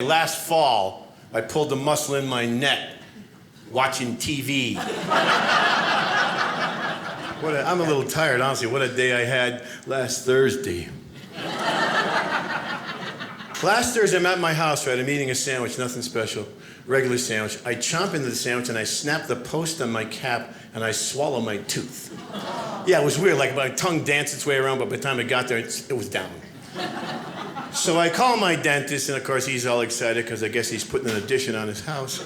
Last fall, I pulled the muscle in my neck watching TV. I'm a little tired, honestly. What a day I had last Thursday. Last Thursday, I'm at my house, right? I'm eating a sandwich, nothing special, regular sandwich. I chomp into the sandwich and I snap the post on my cap and I swallow my tooth. Yeah, it was weird. Like my tongue danced its way around, but by the time it got there, it was down. So I call my dentist, and of course he's all excited because I guess he's putting an addition on his house.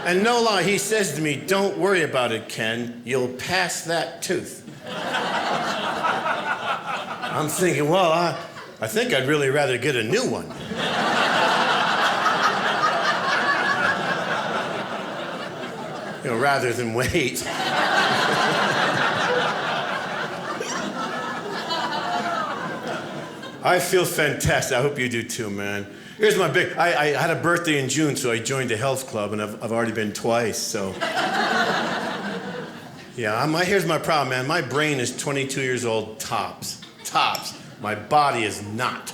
And no lie, he says to me, "Don't worry about it, Ken. You'll pass that tooth." I'm thinking, well, I think I'd really rather get a new one. You know, rather than wait. I feel fantastic. I hope you do too, man. Here's my big, I had a birthday in June, so I joined a health club, and I've already been twice, so. Yeah, here's my problem, man. My brain is 22 years old, tops. Tops. My body is not.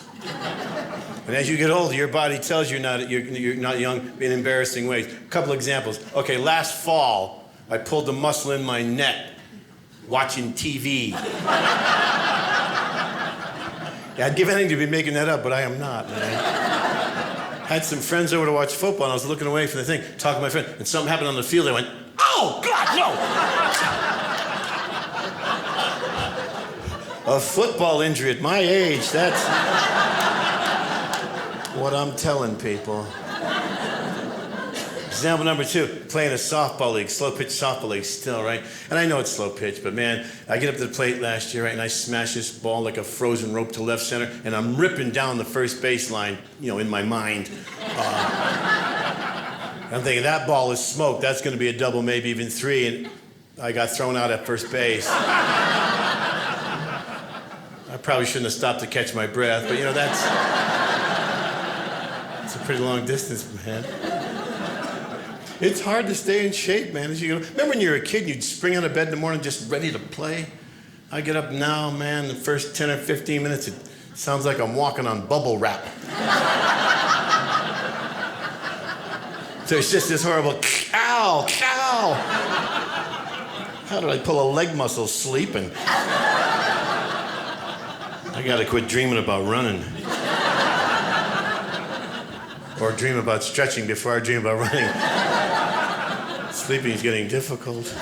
And as you get older, your body tells you you're not young in embarrassing ways. A couple examples. Okay, last fall, I pulled the muscle in my neck watching TV. Yeah, I'd give anything to be making that up, but I am not, man. Had some friends over to watch football, and I was looking away from the thing, talking to my friend, and something happened on the field. I went, "Oh, God, no!" A football injury at my age, that's what I'm telling people. Example number 2, playing a softball league, slow pitch softball league still, right? And I know it's slow pitch, but man, I get up to the plate last year, right, and I smash this ball like a frozen rope to left center, and I'm ripping down the first baseline, in my mind. I'm thinking, that ball is smoked. That's going to be a double, maybe even 3, and I got thrown out at first base. I probably shouldn't have stopped to catch my breath, but that's a pretty long distance, man. It's hard to stay in shape, man. Remember when you were a kid, you'd spring out of bed in the morning just ready to play? I get up now, man, the first 10 or 15 minutes, it sounds like I'm walking on bubble wrap. So it's just this horrible, cow. How did I pull a leg muscle sleeping? I gotta quit dreaming about running. Or dream about stretching before I dream about running. Sleeping is getting difficult.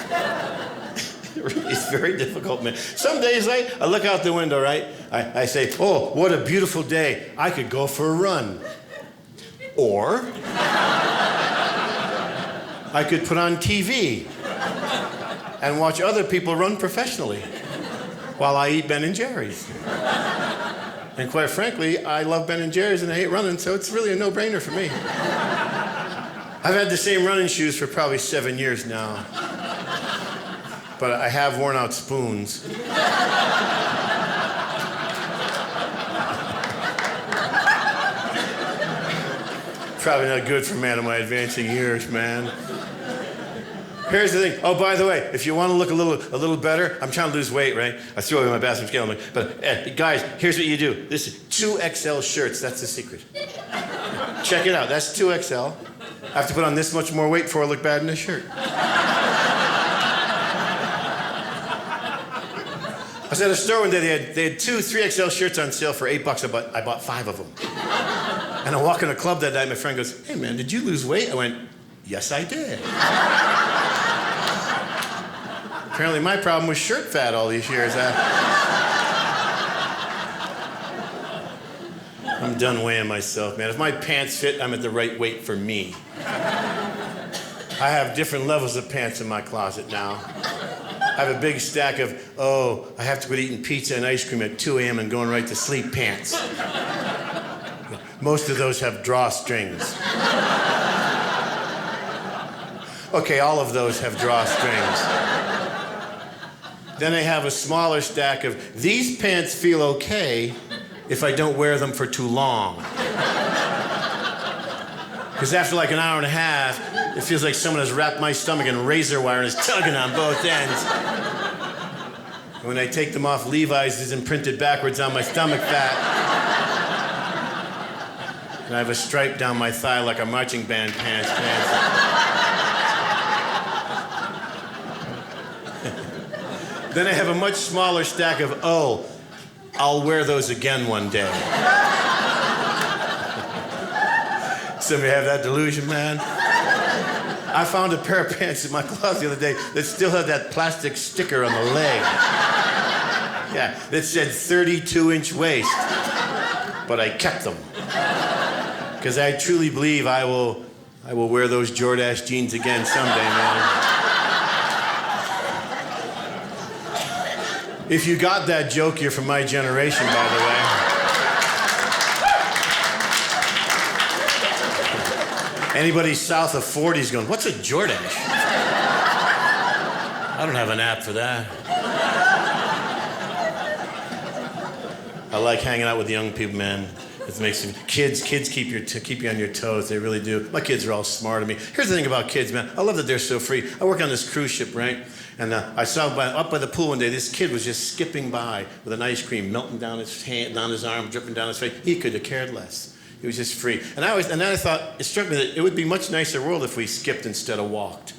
It's very difficult, man. Some days, right, I look out the window, right? I say, "Oh, what a beautiful day. I could go for a run." Or I could put on TV and watch other people run professionally while I eat Ben & Jerry's. And quite frankly, I love Ben & Jerry's and I hate running, so it's really a no-brainer for me. I've had the same running shoes for probably 7 years now. But I have worn out spoons. Probably not good for a man in my advancing years, man. Here's the thing. Oh, by the way, if you want to look a little better, I'm trying to lose weight, right? I threw away my bathroom scale. But guys, here's what you do. This is 2XL shirts. That's the secret. Check it out. That's 2XL. I have to put on this much more weight before I look bad in this shirt. I was at a store one day. They had 2 3XL shirts on sale for $8. I bought 5 of them. And I walk in a club that night. My friend goes, "Hey, man, did you lose weight?" I went, "Yes, I did." Apparently my problem was shirt fat all these years. I'm done weighing myself, man. If my pants fit, I'm at the right weight for me. I have different levels of pants in my closet now. I have a big stack of, I have to quit eating pizza and ice cream at 2 a.m. and going right to sleep pants. Most of those have drawstrings. Okay, all of those have drawstrings. Then I have a smaller stack of, these pants feel okay if I don't wear them for too long. Because after like an hour and a half, it feels like someone has wrapped my stomach in razor wire and is tugging on both ends. When I take them off, Levi's is imprinted backwards on my stomach fat. And I have a stripe down my thigh like a marching band pants. Then I have a much smaller stack of, oh, I'll wear those again one day. Some of you have that delusion, man? I found a pair of pants in my closet the other day that still had that plastic sticker on the leg. Yeah, that said 32-inch waist. But I kept them. Because I truly believe I will wear those Jordache jeans again someday, man. If you got that joke, you're from my generation, by the way. Anybody south of 40 is going, what's a Jordache? I don't have an app for that. I like hanging out with young people, man. It makes them, kids keep you on your toes. They really do. My kids are all smart at me. Here's the thing about kids, man. I love that they're so free. I work on this cruise ship, right? And I saw up by the pool one day, this kid was just skipping by with an ice cream melting down his hand, down his arm, dripping down his face. He could have cared less. He was just free. And then I thought, it struck me that it would be a much nicer world if we skipped instead of walked.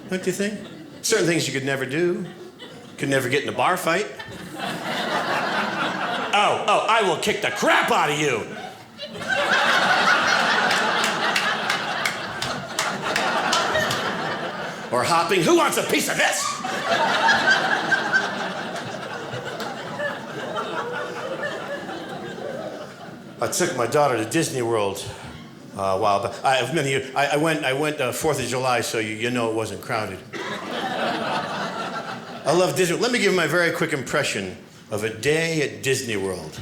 Don't you think? Certain things you could never do. Could never get in a bar fight. Oh, I will kick the crap out of you. Or hopping, who wants a piece of this? I took my daughter to Disney World a while back. I went 4th of July, so you know it wasn't crowded. I love Disney. Let me give you my very quick impression of a day at Disney World.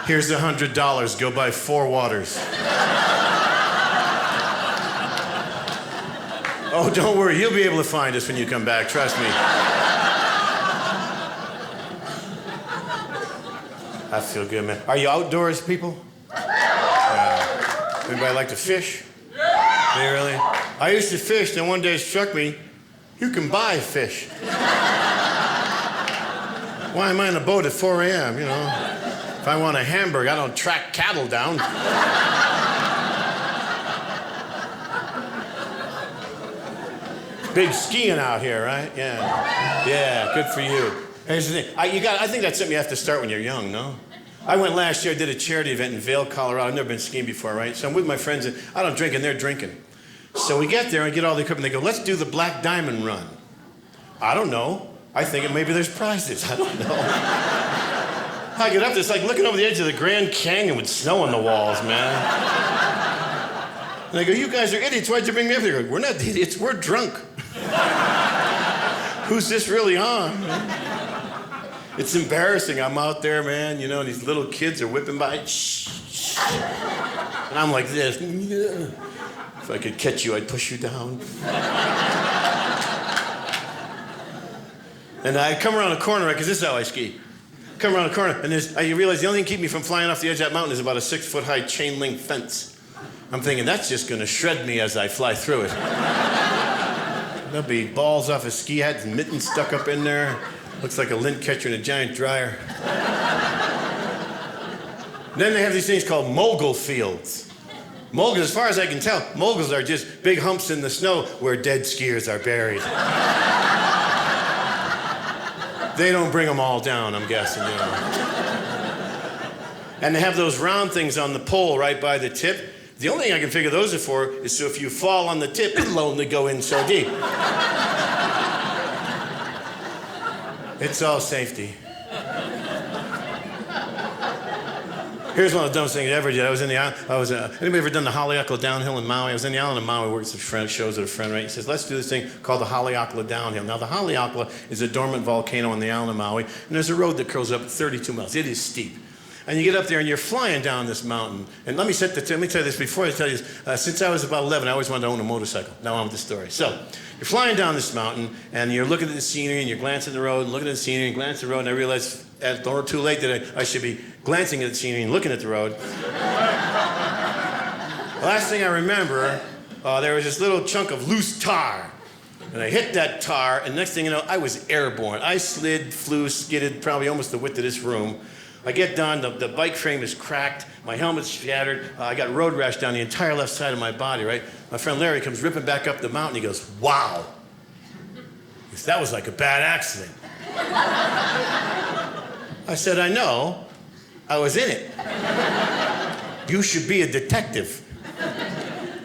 Here's $100. Go buy 4 waters. Oh, don't worry. You'll be able to find us when you come back. Trust me. I feel good, man. Are you outdoors, people? Anybody like to fish? Do you really? I used to fish, then one day it struck me, you can buy fish. Why am I on a boat at 4 a.m., you know? If I want a hamburger, I don't track cattle down. Big skiing out here, right? Yeah, good for you. Here's the thing. I think that's something you have to start when you're young, no? I went last year, I did a charity event in Vail, Colorado. I've never been skiing before, right? So I'm with my friends, and I don't drink, and they're drinking. So we get there and get all the equipment. They go, let's do the Black Diamond Run. I don't know. I think maybe there's prizes. I don't know. I get up there, it's like looking over the edge of the Grand Canyon with snow on the walls, man. And I go, you guys are idiots, why'd you bring me up here? We're not idiots, we're drunk. Who's this really on, man? It's embarrassing, I'm out there, man, you know, and these little kids are whipping by. Shh. And I'm like this. If I could catch you, I'd push you down. And I come around a corner, right, because this is how I ski. Come around the corner, and you realize the only thing keeping me from flying off the edge of that mountain is about a 6-foot-high chain link fence. I'm thinking, that's just going to shred me as I fly through it. There'll be balls off a ski hat and mittens stuck up in there. Looks like a lint catcher in a giant dryer. Then they have these things called mogul fields. Moguls, as far as I can tell, moguls are just big humps in the snow where dead skiers are buried. They don't bring them all down, I'm guessing, you know. And they have those round things on the pole right by the tip. The only thing I can figure those are for is so if you fall on the tip, it'll only go in so deep. It's all safety. Here's one of the dumbest things I ever did. I was in the island. Anybody ever done the Haleakala downhill in Maui? I was in the island of Maui, works with a friend, shows with a friend, right? He says, let's do this thing called the Haleakala downhill. Now, the Haleakala is a dormant volcano on the island of Maui, and there's a road that curls up 32 miles. It is steep. And you get up there and you're flying down this mountain. And let me tell you this before I tell you this. Since I was about 11, I always wanted to own a motorcycle. Now on with the story. So you're flying down this mountain and you're looking at the scenery and you're glancing at the road and looking at the scenery and glancing at the road. And I realized it's too late that I should be glancing at the scenery and looking at the road. The last thing I remember, there was this little chunk of loose tar. And I hit that tar, and next thing you know, I was airborne. I slid, flew, skidded, probably almost the width of this room. I get done, the bike frame is cracked, my helmet's shattered, I got road rash down the entire left side of my body, right? My friend Larry comes ripping back up the mountain, he goes, wow. He goes, that was like a bad accident. I said, I know, I was in it. You should be a detective.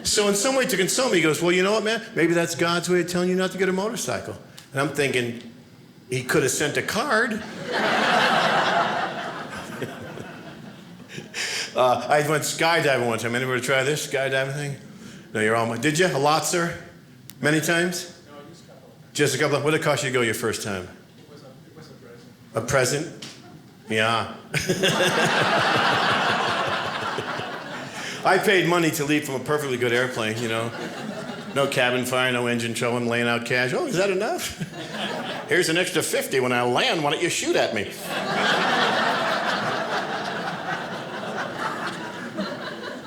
So in some way to console me, he goes, well, you know what, man? Maybe that's God's way of telling you not to get a motorcycle. And I'm thinking, he could have sent a card. I went skydiving one time. Anybody try this skydiving thing? No, you're all. Did you? A lot, sir? Many times? No, just a couple. Just a couple. What did it cost you to go your first time? It was a present. A present? Yeah. I paid money to leave from a perfectly good airplane, you know. No cabin fire, no engine trouble, I'm laying out cash. Oh, is that enough? Here's an extra 50 when I land. Why don't you shoot at me?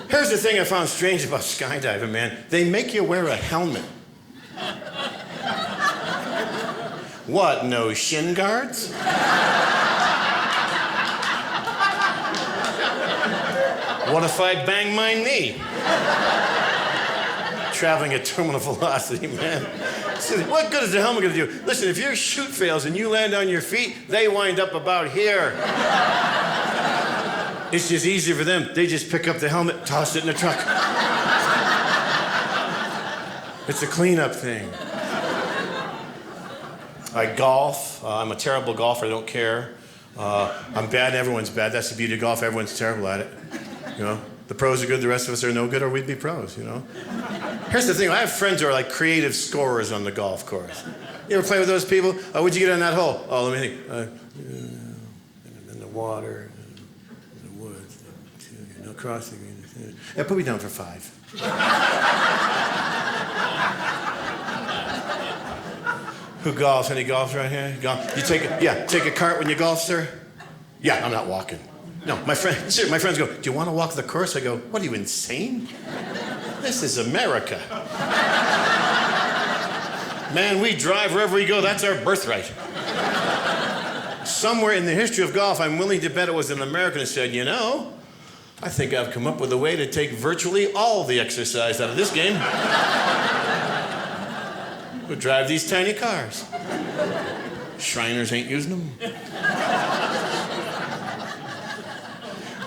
Here's the thing I found strange about skydiving, man. They make you wear a helmet. What, no shin guards? What if I bang my knee? Traveling at terminal velocity, man. What good is the helmet going to do? Listen, if your chute fails and you land on your feet, they wind up about here. It's just easier for them. They just pick up the helmet, toss it in the truck. It's a cleanup thing. I golf. I'm a terrible golfer. I don't care. I'm bad. Everyone's bad. That's the beauty of golf. Everyone's terrible at it. You know, the pros are good. The rest of us are no good, or we'd be pros. You know. Here's the thing. I have friends who are like creative scorers on the golf course. You ever play with those people? Oh, what'd you get on that hole? Oh, let me think. In the water. Across the green. Yeah, put me down for 5. Who golfs? Any golfs right here? Golf? You take a cart when you golf, sir? Yeah, I'm not walking. No, my friends go, do you want to walk the course? I go, what are you, insane? This is America. Man, we drive wherever we go. That's our birthright. Somewhere in the history of golf, I'm willing to bet it was an American who said, you know, I think I've come up with a way to take virtually all the exercise out of this game. We'll drive these tiny cars. Shriners ain't using them.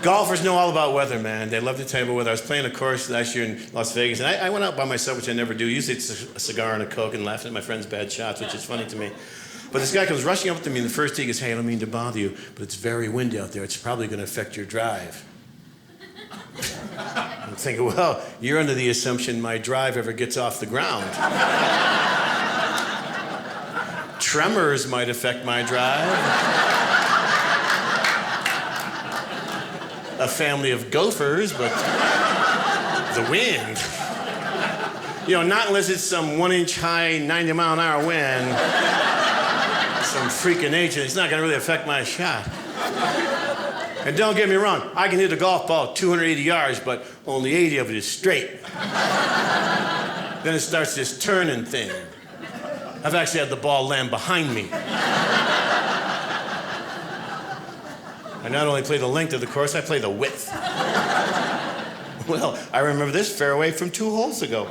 Golfers know all about weather, man. They love to tell you about weather. I was playing a course last year in Las Vegas, and I went out by myself, which I never do. Usually it's a cigar and a Coke and laughing at my friends' bad shots, which is funny to me. But this guy comes rushing up to me in the first tee. He goes, hey, I don't mean to bother you, but it's very windy out there. It's probably going to affect your drive. I'm thinking, well, you're under the assumption my drive ever gets off the ground. Tremors might affect my drive. A family of gophers, but the wind. You know, not unless it's some 1-inch high, 90-mile-an-hour wind. Some freak of nature. It's not going to really affect my shot. And don't get me wrong, I can hit a golf ball 280 yards, but only 80 of it is straight. Then it starts this turning thing. I've actually had the ball land behind me. I not only play the length of the course, I play the width. Well, I remember this fairway from 2 holes ago.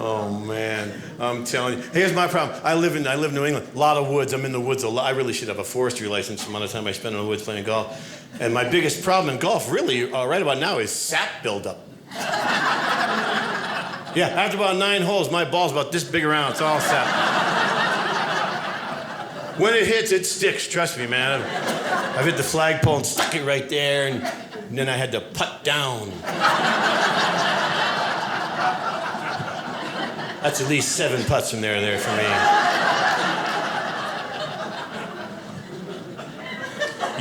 Oh, man. I'm telling you. Here's my problem. I live in New England. A lot of woods. I'm in the woods a lot. I really should have a forestry license the amount of time I spend in the woods playing golf. And my biggest problem in golf, really, right about now, is sap buildup. Yeah, after about 9 holes, my ball's about this big around. It's all sap. When it hits, it sticks. Trust me, man. I've hit the flagpole and stuck it right there, and then I had to putt down. That's at least 7 putts from there for me.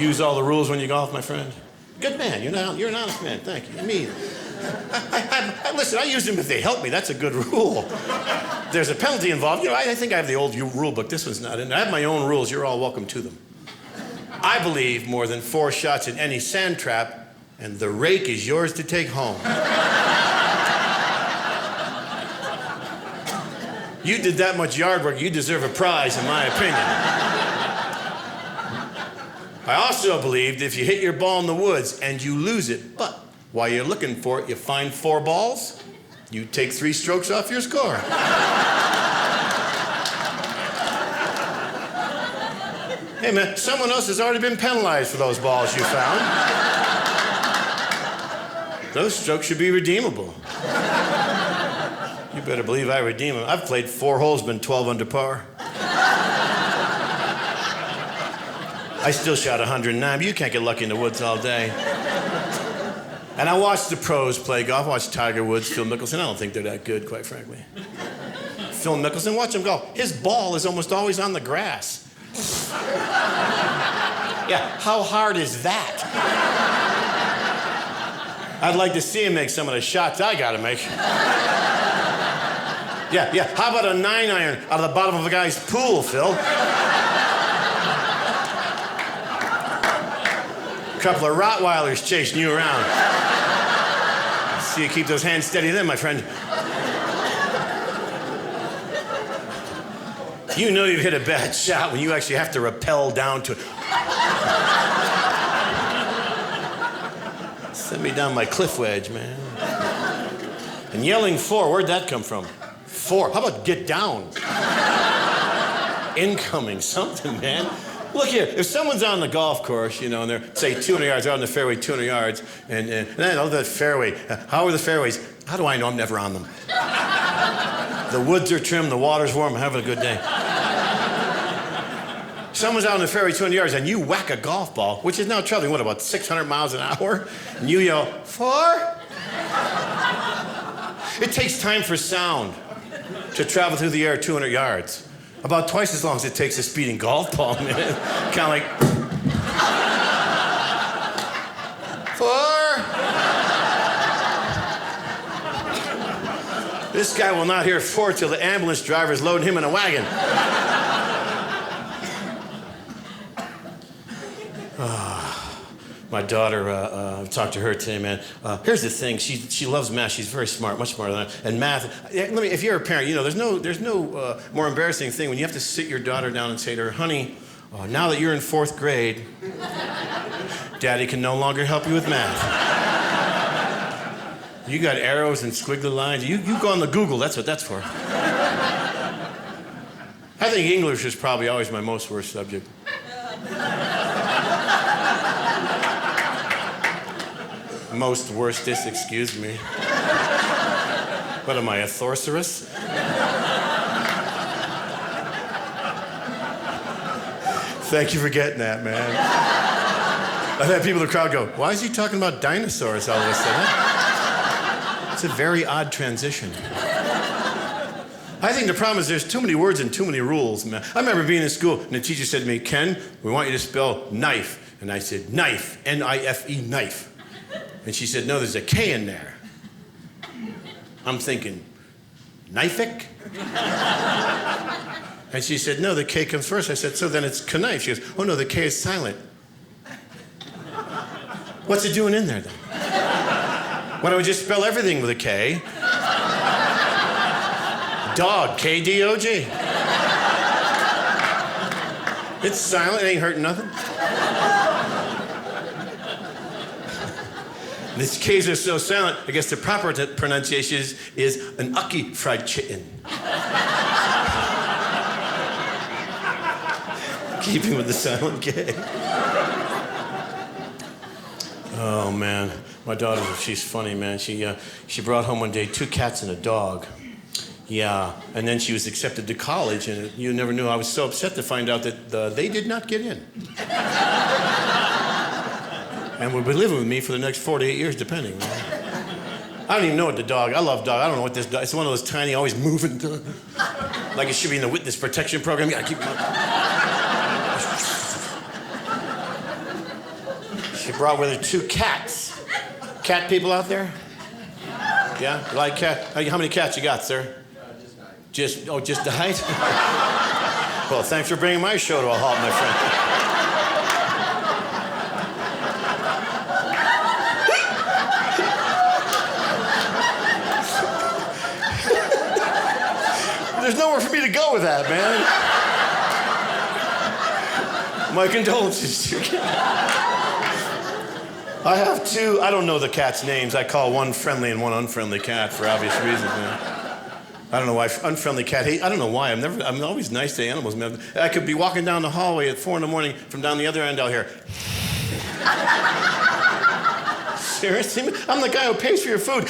Use all the rules when you golf, my friend. Good man. You're an honest man. Thank you. Me. Listen, I use them if they help me. That's a good rule. There's a penalty involved. I think I have the old rule book. This one's not in there. I have my own rules. You're all welcome to them. I believe more than 4 shots in any sand trap, and the rake is yours to take home. You did that much yard work, you deserve a prize, in my opinion. I also believed if you hit your ball in the woods and you lose it, but while you're looking for it, you find 4 balls, you take 3 strokes off your score. Hey, man, someone else has already been penalized for those balls you found. Those strokes should be redeemable. You better believe I redeem them. I've played 4 holes, been 12 under par. I still shot 109, but you can't get lucky in the woods all day. And I watched the pros play golf. I watched Tiger Woods, Phil Mickelson. I don't think they're that good, quite frankly. Phil Mickelson, watch him golf. His ball is almost always on the grass. Yeah, how hard is that? I'd like to see him make some of the shots I gotta make. Yeah, how about a 9-iron out of the bottom of a guy's pool, Phil? A couple of Rottweilers chasing you around. See you keep those hands steady then, my friend. You know you've hit a bad shot when you actually have to rappel down to it. Send me down my cliff wedge, man. And yelling 4, where'd that come from? 4, how about get down? Incoming, something, man. Look here, if someone's on the golf course, and they're, say, 200 yards, out on the fairway, 200 yards, and I know that fairway. How are the fairways? How do I know? I'm never on them. The woods are trimmed, the water's warm, I'm having a good day. Someone's out on the fairway 200 yards, and you whack a golf ball, which is now traveling, what, about 600 miles an hour? And you yell, 4? It takes time for sound to travel through the air 200 yards. About twice as long as it takes a speeding golf ball, man. Kind of like... 4? This guy will not hear 4 till the ambulance driver's loading him in a wagon. My daughter, I've talked to her today, man. Here's the thing, she loves math. She's very smart, much smarter than I. And math, if you're a parent, there's no more embarrassing thing when you have to sit your daughter down and say to her, honey, now that you're in 4th grade, Daddy can no longer help you with math. You got arrows and squiggly lines. You go on the Google, that's what that's for. I think English is probably always my most worst subject. Most worstest, excuse me. What am I, a sorceress? Thank you for getting that, man. I've had people in the crowd go, why is he talking about dinosaurs all of a sudden? It's a very odd transition. I think the problem is there's too many words and too many rules, man. I remember being in school and the teacher said to me, Ken, we want you to spell knife. And I said, knife, N-I-F-E, knife. And she said, no, there's a K in there. I'm thinking, knife-ic? And she said, no, the K comes first. I said, so then it's knife. She goes, oh no, the K is silent. What's it doing in there then? Why don't we just spell everything with a K? Dog, K-D-O-G. It's silent, it ain't hurting nothing. These K's are so silent, I guess the proper pronunciation is an ucky fried chicken. Keeping with the silent K. Oh, man. My daughter, she's funny, man. She brought home one day 2 cats and a dog. Yeah, and then she was accepted to college, and you never knew. I was so upset to find out that they did not get in. And would be living with me for the next 48 years, depending. I don't even know what the dog, I love dog. I don't know what this dog, it's one of those tiny, always moving, like it should be in the witness protection program. You gotta keep She brought with her 2 cats. Cat people out there? Yeah, you like cat? How many cats you got, sir? Just died. Just died? Well, thanks for bringing my show to a halt, my friend. There's nowhere for me to go with that, man. My condolences to you. I have 2, I don't know the cats' names. I call one friendly and one unfriendly cat for obvious reasons, man. I don't know why unfriendly cat hate. I don't know why. I'm always nice to animals, man. I could be walking down the hallway at 4 in the morning. From down the other end, I'll hear. Seriously? I'm the guy who pays for your food.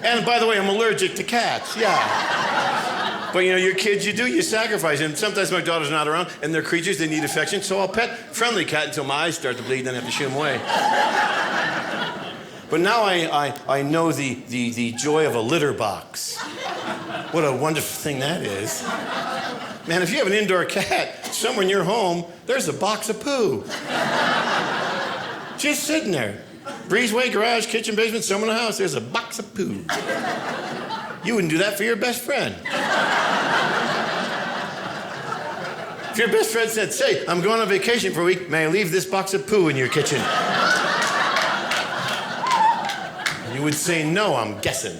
And by the way, I'm allergic to cats. Yeah. But you know, your kids, you sacrifice. And sometimes my daughter's not around, and they're creatures, they need affection. So I'll pet friendly cat until my eyes start to bleed, then I have to shoo them away. But now I know the joy of a litter box. What a wonderful thing that is. Man, if you have an indoor cat, somewhere in your home, there's a box of poo. Just sitting there. Breezeway, garage, kitchen, basement, somewhere in the house, there's a box of poo. You wouldn't do that for your best friend. If your best friend said, say, I'm going on vacation for a week, may I leave this box of poo in your kitchen? You would say no, I'm guessing.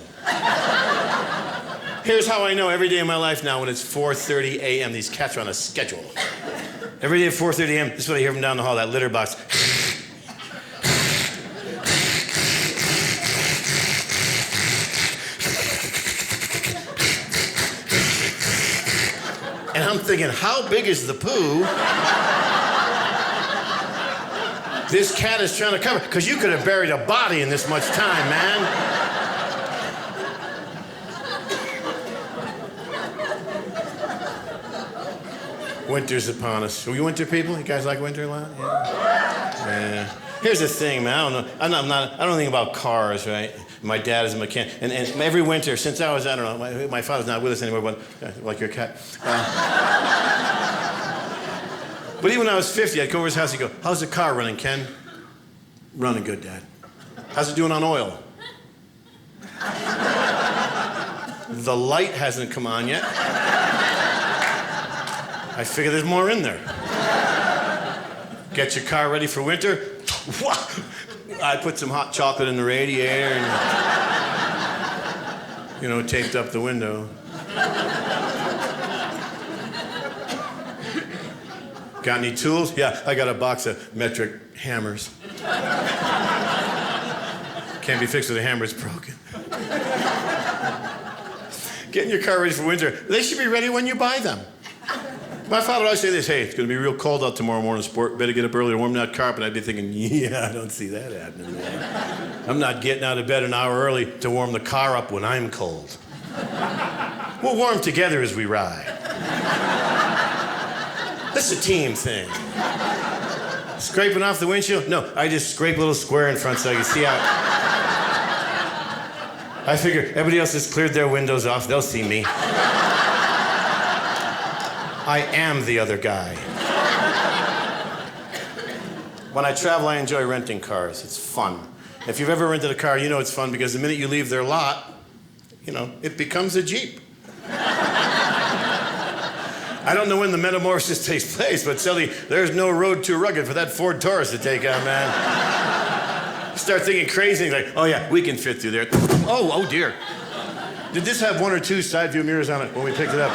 Here's how I know every day of my life now when it's 4:30 a.m. These cats are on a schedule. Every day at 4:30 a.m., this is what I hear from down the hall, that litter box. And I'm thinking, how big is the poo this cat is trying to cover? Because you could have buried a body in this much time, man. Winter's upon us. Are we winter people? You guys like winter a lot? Yeah. Here's the thing, man. I don't know. I don't know anything about cars, right? My dad is a mechanic, and every winter since I was, I don't know, my father's not with us anymore, but like your cat. But even when I was 50, I'd go over his house. He'd go, "How's the car running, Ken?" "Running good, Dad." "How's it doing on oil?" "The light hasn't come on yet." "I figure there's more in there." "Get your car ready for winter." I put some hot chocolate in the radiator and, taped up the window. "Got any tools?" "Yeah, I got a box of metric hammers." "Can't be fixed with a hammer, it's broken." Getting your car ready for winter. They should be ready when you buy them. My father would always say this, "Hey, it's going to be real cold out tomorrow morning, sport. Better get up early to warm that carpet." I'd be thinking, yeah, I don't see that happening, man. I'm not getting out of bed an hour early to warm the car up when I'm cold. We'll warm together as we ride. This is a team thing. Scraping off the windshield? No, I just scrape a little square in front so I can see out. I figure everybody else has cleared their windows off. They'll see me. I am the other guy. When I travel, I enjoy renting cars. It's fun. If you've ever rented a car, you know it's fun because the minute you leave their lot, it becomes a Jeep. I don't know when the metamorphosis takes place, but suddenly there's no road too rugged for that Ford Taurus to take on, man. You start thinking crazy, like, oh yeah, we can fit through there. Oh dear. Did this have 1 or 2 side view mirrors on it when we picked it up?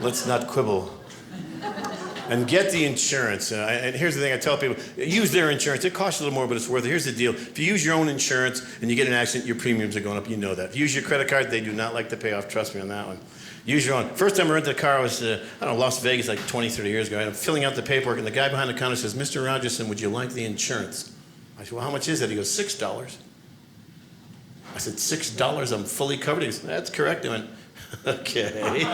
Let's not quibble. And get the insurance. And here's the thing I tell people, use their insurance. It costs a little more, but it's worth it. Here's the deal. If you use your own insurance and you get in an accident, your premiums are going up. You know that. If you use your credit card, they do not like to pay off. Trust me on that one. Use your own. First time I rented a car, I was, Las Vegas, like 20, 30 years ago. I'm filling out the paperwork, and the guy behind the counter says, "Mr. Rogerson, would you like the insurance?" I said, "Well, how much is it?" He goes, $6. I said, $6, I'm fully covered. He said, that's correct. I went, okay.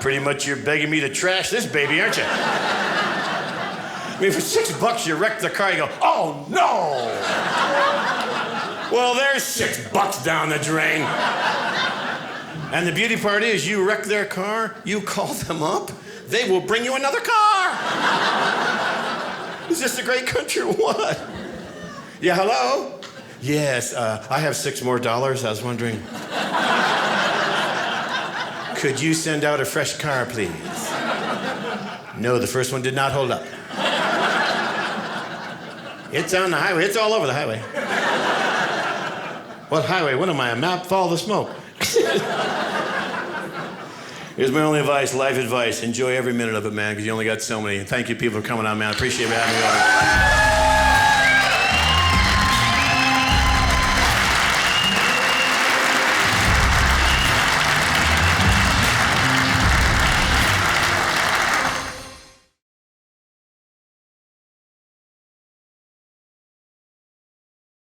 Pretty much you're begging me to trash this baby, aren't you? I mean, for $6 you wreck the car, you go, oh no! Well, there's $6 down the drain. And the beauty part is you wreck their car, you call them up, they will bring you another car. Is this a great country or what? Yeah, hello? Yes, I have $6 more. I was wondering, could you send out a fresh car, please? No, the first one did not hold up. It's on the highway. It's all over the highway. What highway? What am I, a map? Follow the smoke. Here's my only advice, life advice. Enjoy every minute of it, man, because you only got so many. And thank you, people, for coming on, man. I appreciate you having me over.